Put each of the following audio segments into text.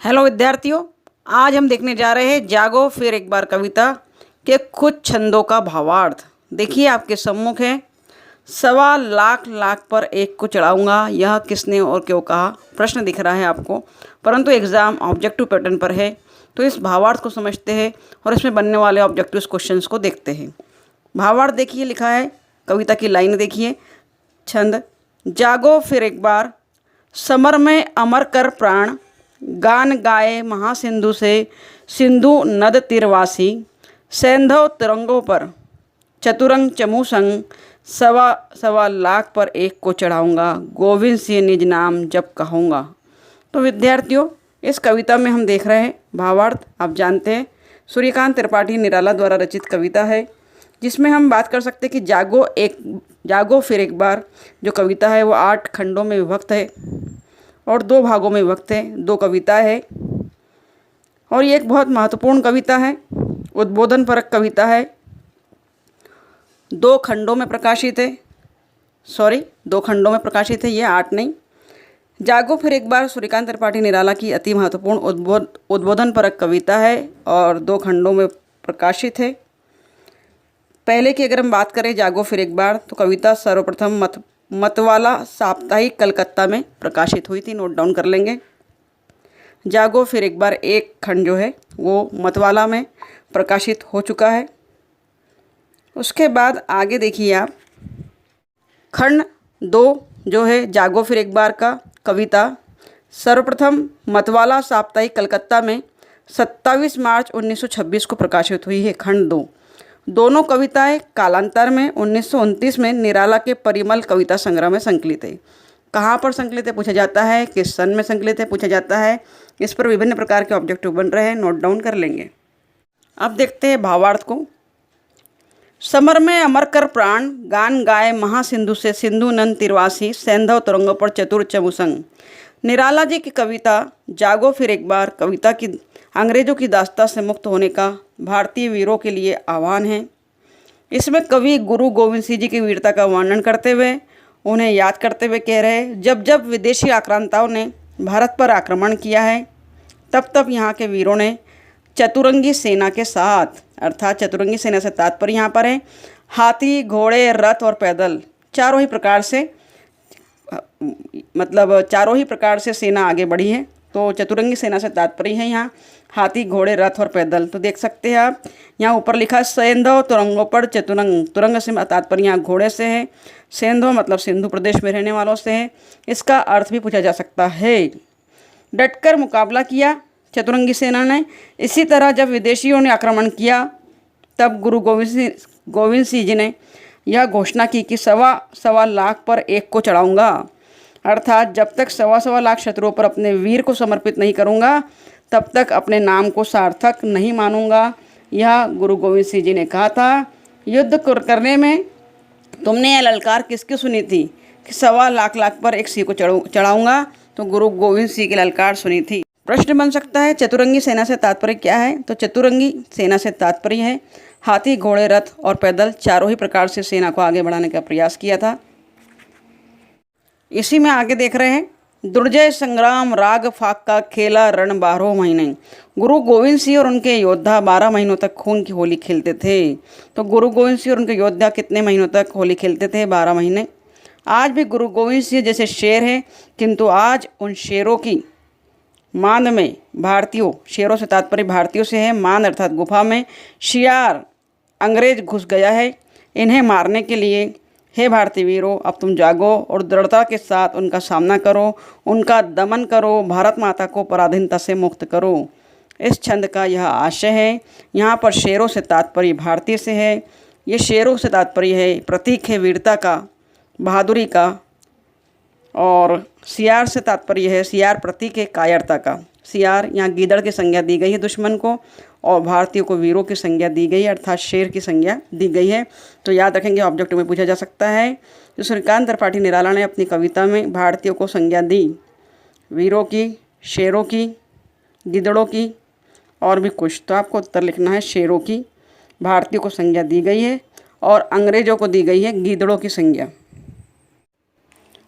Hello विद्यार्थियों, आज हम देखने जा रहे हैं जागो फिर एक बार कविता के कुछ छंदों का भावार्थ। देखिए आपके सम्मुख है। सवा लाख लाख पर एक को चढ़ाऊंगा, यह किसने और क्यों कहा। प्रश्न दिख रहा है आपको, परंतु एग्जाम ऑब्जेक्टिव पैटर्न पर है, तो इस भावार्थ को समझते हैं और इसमें बनने वाले ऑब्जेक्टिव क्वेश्चंस को देखते हैं। भावार्थ देखिए, लिखा है, कविता की लाइन देखिए। छंद: जागो फिर एक बार, समर में अमर कर प्राण, गान गाए महासिंधु से सिंधु नद तीरवासी, सैंधव तिरंगों पर चतुरंग चमू संग, सवा सवा लाख पर एक को चढ़ाऊंगा, गोविंद सिंह निज नाम जब कहूँगा। तो विद्यार्थियों, इस कविता में हम देख रहे हैं भावार्थ। आप जानते हैं सूर्यकांत त्रिपाठी निराला द्वारा रचित कविता है, जिसमें हम बात कर सकते हैं कि जागो फिर एक बार जो कविता है वो 8 खंडों में विभक्त है और 2 भागों में विभक्त है। 2 कविता है और ये एक बहुत महत्वपूर्ण कविता है, उद्बोधनपरक कविता है। 2 खंडों में प्रकाशित है, 2 खंडों में प्रकाशित है, ये 8 नहीं। जागो फिर एक बार सूर्यकांत त्रिपाठी निराला की अति महत्वपूर्ण उद्बोधनपरक कविता है और 2 खंडों में प्रकाशित है। पहले की अगर हम बात करें जागो फिर एक बार, तो कविता सर्वप्रथम मतवाला साप्ताहिक कलकत्ता में प्रकाशित हुई थी। नोट डाउन कर लेंगे। जागो फिर एक बार एक खंड जो है वो मतवाला में प्रकाशित हो चुका है। उसके बाद आगे देखिए आप, खंड 2 जो है जागो फिर एक बार का कविता सर्वप्रथम मतवाला साप्ताहिक कलकत्ता में 27 मार्च 1926 को प्रकाशित हुई है। खंड 2 दोनों कविताएं कालांतर में 1929 में निराला के परिमल कविता संग्रह में संकलित है। कहाँ पर संकलित है पूछा जाता है, किस सन में संकलित है पूछा जाता है। इस पर विभिन्न प्रकार के ऑब्जेक्टिव बन रहे हैं, नोट डाउन कर लेंगे। अब देखते हैं भावार्थ को। समर में अमर कर प्राण, गान गाए महासिंधु से सिंधु नन तिरवासी, सैंधव तरंगों पर चतुर चमुसंग। निराला जी की कविता जागो फिर एक बार कविता की अंग्रेजों की दास्ता से मुक्त होने का भारतीय वीरों के लिए आह्वान है। इसमें कवि गुरु गोविंद सिंह जी की वीरता का वर्णन करते हुए उन्हें याद करते हुए कह रहे हैं, जब जब विदेशी आक्रांताओं ने भारत पर आक्रमण किया है, तब तब यहाँ के वीरों ने चतुरंगी सेना के साथ, अर्थात चतुरंगी सेना से तात्पर्य यहाँ पर है हाथी, घोड़े, रथ और पैदल, चारों ही प्रकार से सेना आगे बढ़ी है। तो चतुरंगी सेना से तात्पर्य है यहाँ हाथी, घोड़े, रथ और पैदल। तो देख सकते हैं आप, यहाँ ऊपर लिखा है सैंधव तुरंगों पर चतुरंग, तुरंग से तात्पर्य यहाँ घोड़े से है। सैंधव मतलब सिंधु प्रदेश में रहने वालों से है। इसका अर्थ भी पूछा जा सकता है। डटकर मुकाबला किया चतुरंगी सेना ने। इसी तरह जब विदेशियों ने आक्रमण किया, तब गुरु गोविंद सिंह जी ने यह घोषणा की कि सवा लाख पर एक को चढ़ाऊँगा, अर्थात जब तक सवा लाख शत्रुओं पर अपने वीर को समर्पित नहीं करूँगा, तब तक अपने नाम को सार्थक नहीं मानूंगा। यह गुरु गोविंद सिंह जी ने कहा था। युद्ध करने में तुमने यह ललकार किसकी सुनी थी कि सवा लाख पर एक सिंह को चढ़ाऊंगा? तो गुरु गोविंद सिंह की ललकार सुनी थी। प्रश्न बन सकता है चतुरंगी सेना से तात्पर्य क्या है? तो चतुरंगी सेना से तात्पर्य है हाथी, घोड़े, रथ और पैदल, चारों ही प्रकार से सेना को आगे बढ़ाने का प्रयास किया था। इसी में आगे देख रहे हैं, दुर्जय संग्राम राग फाका खेला रण 12 महीने। गुरु गोविंद सिंह और उनके योद्धा 12 महीनों तक खून की होली खेलते थे। तो गुरु गोविंद सिंह और उनके योद्धा कितने महीनों तक होली खेलते थे? 12 महीने। आज भी गुरु गोविंद सिंह जैसे शेर हैं, किंतु आज उन शेरों की मांद में भारतीयों, शेरों से तात्पर्य भारतीयों से है, मांद अर्थात गुफा में शियार अंग्रेज घुस गया है। इन्हें मारने के लिए हे भारतीय वीरों, अब तुम जागो और दृढ़ता के साथ उनका सामना करो, उनका दमन करो, भारत माता को पराधीनता से मुक्त करो। इस छंद का यह आशय है। यहाँ पर शेरों से तात्पर्य भारतीय से है। ये शेरों से तात्पर्य है, प्रतीक है वीरता का, बहादुरी का। और सियार से तात्पर्य है, सियार प्रतीक है कायरता का। सियार यहाँ गीदड़ की संज्ञा दी गई है दुश्मन को, और भारतीयों को वीरों की संज्ञा दी गई है, अर्थात शेर की संज्ञा दी गई है। तो याद रखेंगे, ऑब्जेक्टिव में पूछा जा सकता है। जो सूर्यकांत त्रिपाठी निराला ने अपनी कविता में भारतीयों को संज्ञा दी, वीरों की, शेरों की, गिदड़ों की और भी कुछ, तो आपको उत्तर लिखना है शेरों की भारतीयों को संज्ञा दी गई है और अंग्रेजों को दी गई है गिदड़ों की संज्ञा।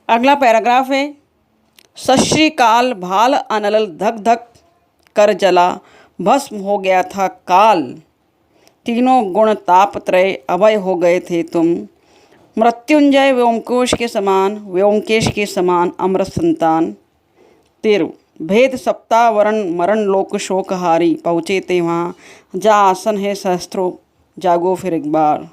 अगला पैराग्राफ है, सत श्री काल भाल अनल धक धक कर जला, भस्म हो गया था काल। तीनों गुण ताप त्रय अभय हो गए थे तुम। मृत्युंजय व्योमकेश के समान, व्योमकेश के समान अमृत संतान। 13 भेद सप्ताह वरण मरण लोक शोकहारी, पहुँचे थे वहाँ जा आसन है सहस्त्रों, जागो फिर एक बार।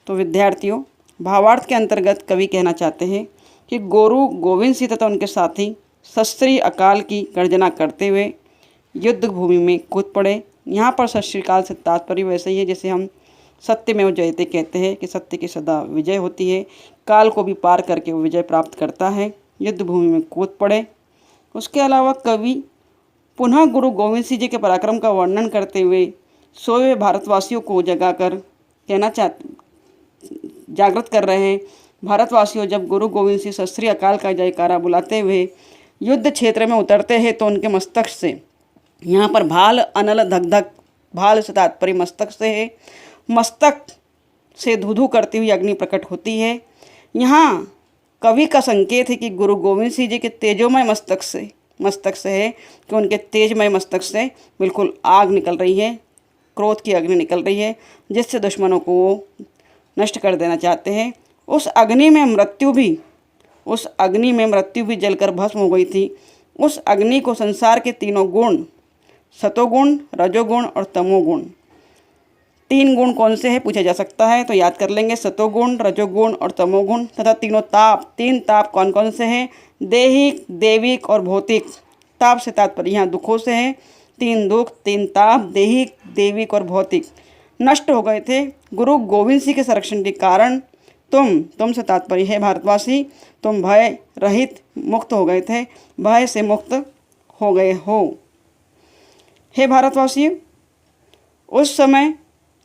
तो विद्यार्थियों, भावार्थ के अंतर्गत कवि कहना चाहते हैं कि गुरु गोविंद सिंह तथा उनके साथी सत श्री अकाल की गर्जना करते हुए युद्ध भूमि में कूद पड़े। यहाँ पर सत श्री अकाल से तात्पर्य वैसे ही है जैसे हम सत्यमेव जयते कहते हैं कि सत्य की सदा विजय होती है, काल को भी पार करके वो विजय प्राप्त करता है। युद्ध भूमि में कूद पड़े। उसके अलावा कवि पुनः गुरु गोविंद सिंह जी के पराक्रम का वर्णन करते हुए सोए भारतवासियों को जगाकर कहना जागृत कर रहे हैं। भारतवासियों, जब गुरु गोविंद सिंह सत श्री अकाल का जयकारा बुलाते हुए युद्ध क्षेत्र में उतरते हैं तो उनके मस्तक से, यहाँ पर भाल अनल धक धक, भाल से तात्पर्य मस्तक से है, मस्तक से धू करती हुई अग्नि प्रकट होती है। यहाँ कवि का संकेत है कि गुरु गोविंद सिंह जी के तेजोमय मस्तक से है कि उनके तेजमय मस्तक से बिल्कुल आग निकल रही है, क्रोध की अग्नि निकल रही है, जिससे दुश्मनों को वो नष्ट कर देना चाहते हैं। उस अग्नि में मृत्यु भी जलकर भस्म हो गई थी। उस अग्नि को संसार के तीनों गुण, सतोगुण, रजोगुण और तमोगुण, 3 गुण कौन से हैं पूछा जा सकता है, तो याद कर लेंगे सतोगुण, रजोगुण और तमोगुण तथा तीनों ताप। 3 ताप कौन कौन से हैं? देहिक, देविक और भौतिक। ताप से तात्पर्य यहाँ दुखों से है। 3 दुख, 3 ताप, देहिक, देविक और भौतिक नष्ट हो गए थे गुरु गोविंद सिंह के संरक्षण के कारण। तुम से तात्पर्य है भारतवासी, तुम भय रहित मुक्त हो गए थे, भय से मुक्त हो गए हो। हे भारतवासी, उस समय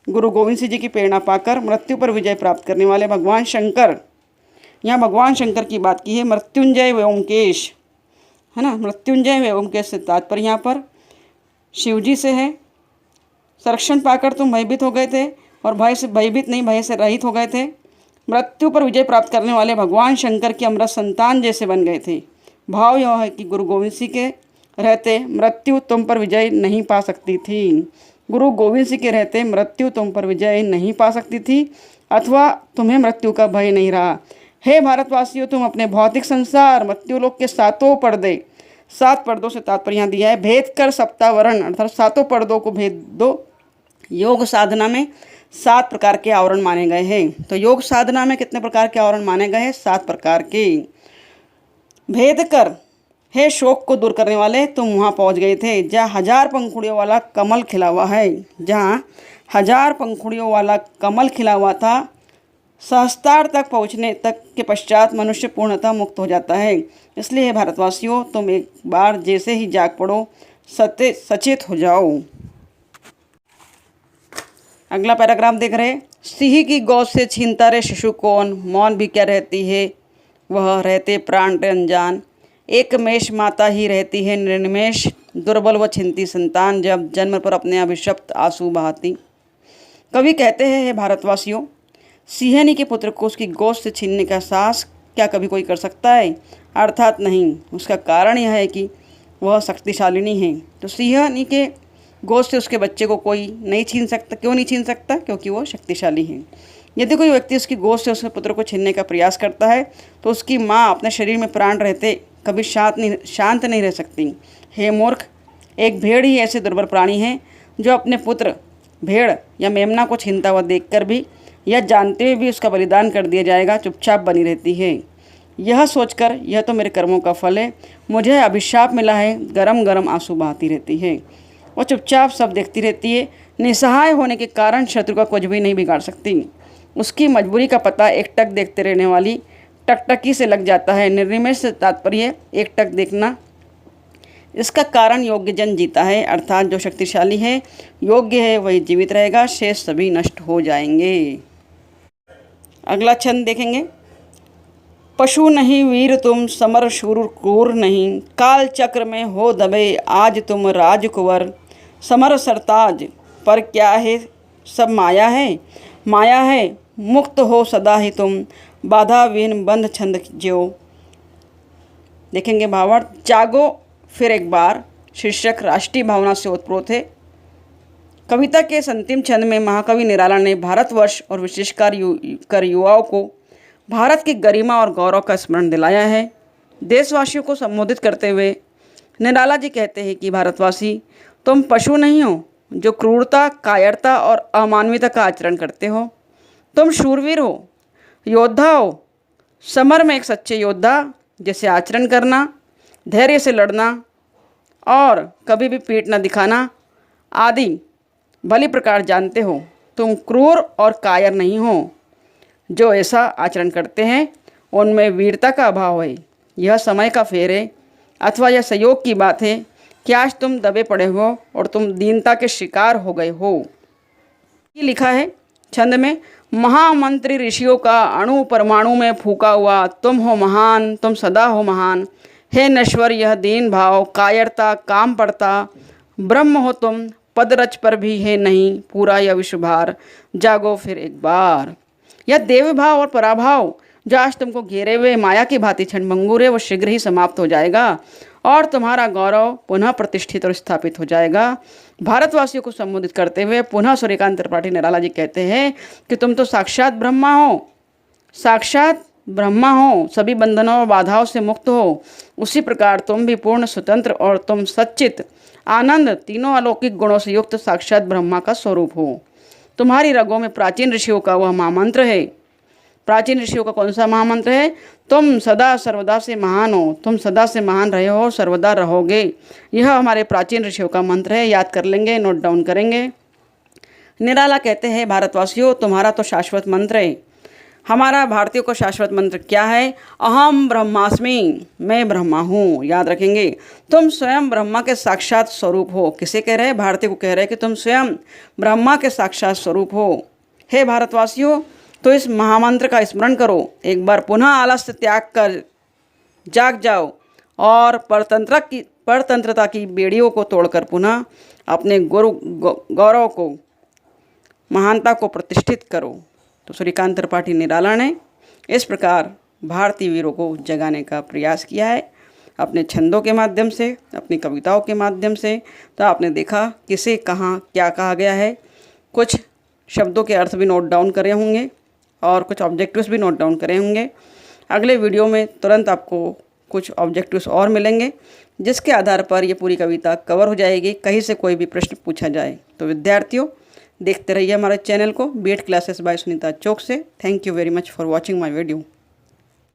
गुरु गोविंद सिंह जी की प्रेरणा पाकर मृत्यु पर विजय प्राप्त करने वाले भगवान शंकर, यहाँ भगवान शंकर की बात की है, मृत्युंजय व्योमकेश, है ना। मृत्युंजय व्योमकेश से तात्पर्य यहाँ पर शिवजी से है। संरक्षण पाकर तुम भयभीत हो गए थे और भय से भयभीत नहीं, भय से रहित हो गए थे। मृत्यु पर विजय प्राप्त करने वाले भगवान शंकर की अमृत संतान जैसे बन गए थे। भाव यह है कि गुरु गोविंद सिंह के रहते मृत्यु तुम पर विजय नहीं पा सकती थी। गुरु गोविंद सिंह के रहते मृत्यु तुम पर विजय नहीं पा सकती थी, अथवा तुम्हें मृत्यु का भय नहीं रहा। हे भारतवासियों, तुम अपने भौतिक संसार मृत्युलोक के 7 पर्दे, 7 पर्दों से तात्पर्य यहाँ दिया है भेद कर सप्तावरण, अर्थात 7 पर्दों को भेद दो। योग साधना में 7 प्रकार के आवरण माने गए हैं। तो योग साधना में कितने प्रकार के आवरण माने गए हैं? 7 प्रकार के। भेद कर, हे शोक को दूर करने वाले, तुम वहाँ पहुँच गए थे जहाँ 1000 पंखुड़ियों वाला कमल खिला हुआ है, जहाँ 1000 पंखुड़ियों वाला कमल खिला हुआ था। सहस्त्रार तक पहुँचने तक के पश्चात मनुष्य पूर्णतः मुक्त हो जाता है। इसलिए भारतवासियों, तुम एक बार जैसे ही जाग पड़ो सचेत हो जाओ। अगला पैराग्राफ देख रहे हैं। सिंह की गोद से छीनता रे शिशु कौन, मौन भी क्या रहती है वह, रहते प्राण रे अनजान। एक मेष माता ही रहती है निर्निमेष, दुर्बल व छिनती संतान जब जन्म पर अपने अभिशप्त आंसू बहाती। कवि कहते हैं, हे भारतवासियों, सिंहनी के पुत्र को उसकी गोद से छीनने का साहस क्या कभी कोई कर सकता है? अर्थात नहीं। उसका कारण यह है कि वह शक्तिशालिनी है। तो सिंहनी के गोद से उसके बच्चे को कोई नहीं छीन सकता। क्यों नहीं छीन सकता? क्योंकि वो शक्तिशाली है। यदि कोई व्यक्ति उसकी गोद से उसके पुत्र को छीनने का प्रयास करता है तो उसकी माँ अपने शरीर में प्राण रहते कभी शांत नहीं रह सकती। हे मूर्ख, एक भेड़ ही ऐसे दुर्बल प्राणी है जो अपने पुत्र भेड़ या मेमना को छीनता हुआ देखकर भी, यह जानते हुए भी उसका बलिदान कर दिया जाएगा, चुपचाप बनी रहती है। यह सोचकर यह तो मेरे कर्मों का फल है, मुझे अभिशाप मिला है, गरम गरम आंसू बहाती रहती है। वो चुपचाप सब देखती रहती है। निसहाय होने के कारण शत्रु का कुछ भी नहीं बिगाड़ सकती। उसकी मजबूरी का पता एकटक देखते रहने वाली टकटकी से लग जाता है। निर्निमेष से तात्पर्य एकटक देखना। इसका कारण योग्य जन जीता है, अर्थात जो शक्तिशाली है, योग्य है, वही जीवित रहेगा, शेष सभी नष्ट हो जाएंगे। अगला छंद देखेंगे। पशु नहीं वीर तुम, समर शूर क्रूर नहीं, काल चक्र में हो दबे आज तुम राजकुंवर। समर सरताज पर क्या है, सब माया है, माया है, मुक्त हो सदा ही तुम, बाधा विहीन बंध छंद ज्यो। देखेंगे भावार्थ। जागो फिर एक बार, शीर्षक राष्ट्रीय भावना से ओतप्रोत है। कविता के इस अंतिम छंद में महाकवि निराला ने भारतवर्ष और विशेषकर युवाओं को भारत की गरिमा और गौरव का स्मरण दिलाया है। देशवासियों को संबोधित करते हुए निराला जी कहते हैं कि भारतवासी, तुम पशु नहीं हो जो क्रूरता, कायरता और अमानवीयता का आचरण करते हो। तुम शूरवीर हो, योद्धा हो, समर में एक सच्चे योद्धा जैसे आचरण करना, धैर्य से लड़ना और कभी भी पीठ न दिखाना आदि भली प्रकार जानते हो। तुम क्रूर और कायर नहीं हो। जो ऐसा आचरण करते हैं उनमें वीरता का अभाव है। यह समय का फेर है अथवा यह संयोग की बात है कि आज तुम दबे पड़े हो और तुम दीनता के शिकार हो गए हो। ये लिखा है छंद में, महामंत्री ऋषियों का अणु परमाणु में फूका हुआ तुम हो महान, तुम सदा हो महान। हे नश्वर यह दीन भाव, कायरता, काम पड़ता, ब्रह्म हो तुम, पदरच पर भी है नहीं पूरा यह विश्वभार, जागो फिर एक बार। यह देव भाव और पराभाव जो आज तुमको घेरे हुए माया की भांति क्षणभंगुर है, वो शीघ्र ही समाप्त हो जाएगा और तुम्हारा गौरव पुनः प्रतिष्ठित और स्थापित हो जाएगा। भारतवासियों को संबोधित करते हुए पुनः सूर्यकांत त्रिपाठी निराला जी कहते हैं कि तुम तो साक्षात ब्रह्मा हो, साक्षात ब्रह्मा हो, सभी बंधनों और बाधाओं से मुक्त हो। उसी प्रकार तुम भी पूर्ण स्वतंत्र और तुम सच्चित आनंद, तीनों अलौकिक गुणों से युक्त साक्षात ब्रह्मा का स्वरूप हो। तुम्हारी रगों में प्राचीन ऋषियों का वह महामंत्र है। प्राचीन ऋषियों का कौन सा महामंत्र है? तुम सदा सर्वदा से महान हो, तुम सदा से महान रहे हो, सर्वदा रहोगे। यह हमारे प्राचीन ऋषियों का मंत्र है। याद कर लेंगे, नोट डाउन करेंगे। निराला कहते हैं, भारतवासियों, तुम्हारा तो शाश्वत मंत्र है। हमारा भारतीयों का शाश्वत मंत्र क्या है? अहम ब्रह्मास्मि, मैं ब्रह्मा हूँ। याद रखेंगे, तुम स्वयं ब्रह्मा के साक्षात स्वरूप हो। किसे कह रहे हैं? भारतीय को कह रहे हैं कि तुम स्वयं ब्रह्मा के साक्षात स्वरूप हो। हे भारतवासियों, तो इस महामंत्र का स्मरण करो। एक बार पुनः आलस्य त्याग कर जाग जाओ और परतंत्रता की बेड़ियों को तोड़कर पुनः अपने गौरव को, महानता को प्रतिष्ठित करो। तो सूर्यकांत त्रिपाठी निराला ने इस प्रकार भारतीय वीरों को जगाने का प्रयास किया है अपने छंदों के माध्यम से, अपनी कविताओं के माध्यम से। तो आपने देखा किसे कहाँ क्या कहा गया है। कुछ शब्दों के अर्थ भी नोट डाउन करे होंगे और कुछ ऑब्जेक्टिव्स भी नोट डाउन करे होंगे। अगले वीडियो में तुरंत आपको कुछ ऑब्जेक्टिव्स और मिलेंगे जिसके आधार पर ये पूरी कविता कवर हो जाएगी, कहीं से कोई भी प्रश्न पूछा जाए। तो विद्यार्थियों, देखते रहिए हमारे चैनल को, बीएड क्लासेस बाय सुनीता चौक से। Thank you very much for watching my video.